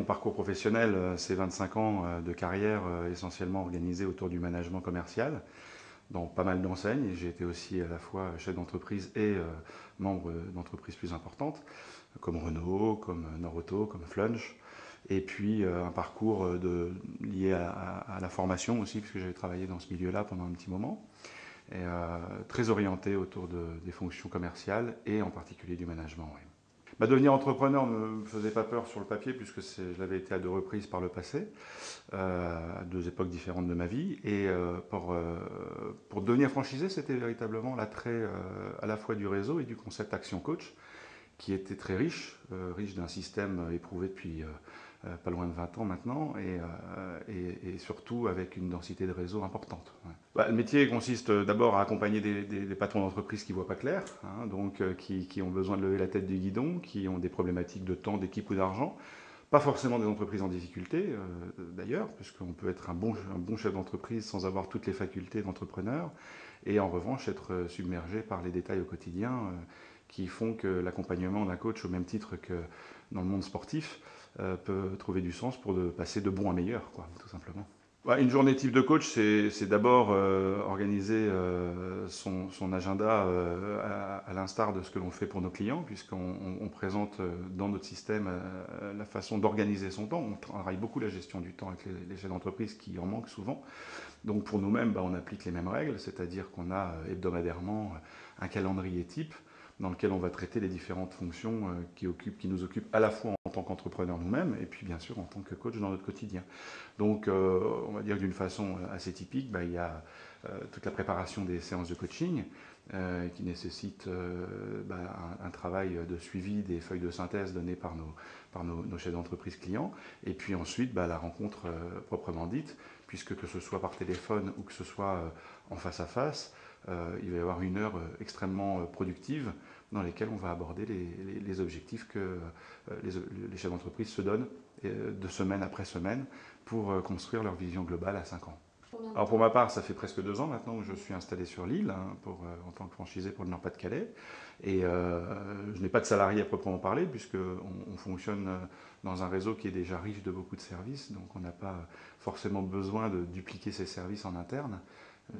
parcours professionnel, c'est 25 ans de carrière essentiellement organisée autour du management commercial dans pas mal d'enseignes. J'ai été aussi à la fois chef d'entreprise et membre d'entreprises plus importantes, comme Renault, comme Norauto, comme Flunch. Et puis un parcours lié à la formation aussi, puisque j'avais travaillé dans ce milieu-là pendant un petit moment. Et très orienté autour des fonctions commerciales et en particulier du management. Oui. Devenir entrepreneur ne me faisait pas peur sur le papier, puisque je l'avais été à 2 reprises par le passé, à 2 époques différentes de ma vie. Et pour devenir franchisé, c'était véritablement l'attrait à la fois du réseau et du concept Action Coach, qui était très riche d'un système éprouvé depuis pas loin de 20 ans maintenant, et surtout avec une densité de réseau importante. Ouais. Le métier consiste d'abord à accompagner des patrons d'entreprise qui ne voient pas clair, hein, donc qui ont besoin de lever la tête du guidon, qui ont des problématiques de temps, d'équipe ou d'argent. Pas forcément des entreprises en difficulté, d'ailleurs, puisqu'on peut être un bon chef d'entreprise sans avoir toutes les facultés d'entrepreneur, et en revanche être submergé par les détails au quotidien qui font que l'accompagnement d'un coach, au même titre que dans le monde sportif, peut trouver du sens pour passer de bon à meilleur, quoi, tout simplement. Une journée type de coach, c'est d'abord organiser son agenda à l'instar de ce que l'on fait pour nos clients, puisqu'on présente dans notre système la façon d'organiser son temps. On travaille beaucoup la gestion du temps avec les chefs d'entreprise qui en manquent souvent. Donc pour nous-mêmes, on applique les mêmes règles, c'est-à-dire qu'on a hebdomadairement un calendrier type dans lequel on va traiter les différentes fonctions qui nous occupent à la fois en tant qu'entrepreneurs nous-mêmes et puis bien sûr en tant que coach dans notre quotidien. Donc on va dire d'une façon assez typique, il y a toute la préparation des séances de coaching qui nécessite un travail de suivi des feuilles de synthèse données par nos chefs d'entreprise clients, et puis ensuite la rencontre proprement dite, puisque que ce soit par téléphone ou que ce soit en face à face, il va y avoir une heure extrêmement productive dans lesquelles on va aborder les objectifs que les chefs d'entreprise se donnent de semaine après semaine pour construire leur vision globale à 5 ans. Alors pour ma part, ça fait presque 2 ans maintenant que je suis installé sur l'île en tant que franchisé pour le Nord-Pas-de-Calais. Et je n'ai pas de salariés à proprement parler, puisqu'on fonctionne dans un réseau qui est déjà riche de beaucoup de services, donc on n'a pas forcément besoin de dupliquer ces services en interne,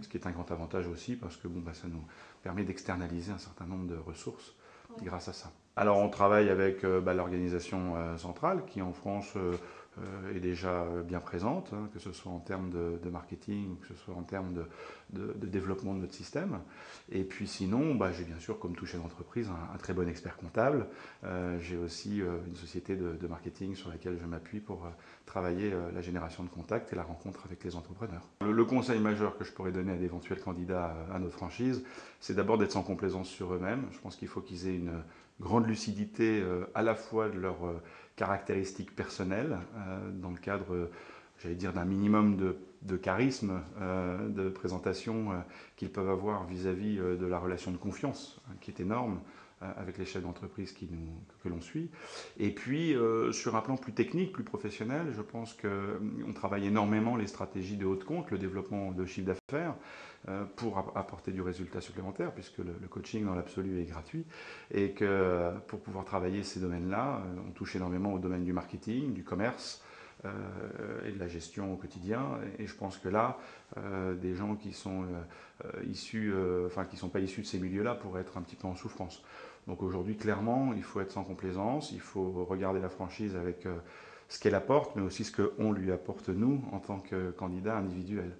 ce qui est un grand avantage aussi, parce que ça nous permet d'externaliser un certain nombre de ressources grâce à ça. Alors on travaille avec l'organisation centrale qui en France est déjà bien présente, hein, que ce soit en termes de marketing ou que ce soit en termes de développement de notre système. Et puis sinon, j'ai bien sûr, comme tout chef d'entreprise, un très bon expert comptable. J'ai aussi une société de marketing sur laquelle je m'appuie pour travailler la génération de contacts et la rencontre avec les entrepreneurs. Le conseil majeur que je pourrais donner à d'éventuels candidats à notre franchise, c'est d'abord d'être sans complaisance sur eux-mêmes. Je pense qu'il faut qu'ils aient une grande lucidité à la fois de leurs caractéristiques personnelles, dans le cadre, j'allais dire, d'un minimum de charisme, de présentation qu'ils peuvent avoir vis-à-vis de la relation de confiance, qui est énorme avec les chefs d'entreprise que l'on suit. Et puis, sur un plan plus technique, plus professionnel, je pense qu'on travaille énormément les stratégies de haut de compte, le développement de chiffre d'affaires, pour apporter du résultat supplémentaire, puisque le coaching dans l'absolu est gratuit, et que pour pouvoir travailler ces domaines-là, on touche énormément au domaine du marketing, du commerce, et de la gestion au quotidien. Et je pense que là, des gens qui sont qui sont pas issus de ces milieux-là pourraient être un petit peu en souffrance. Donc aujourd'hui, clairement, il faut être sans complaisance, il faut regarder la franchise avec ce qu'elle apporte, mais aussi ce qu'on lui apporte nous en tant que candidat individuel.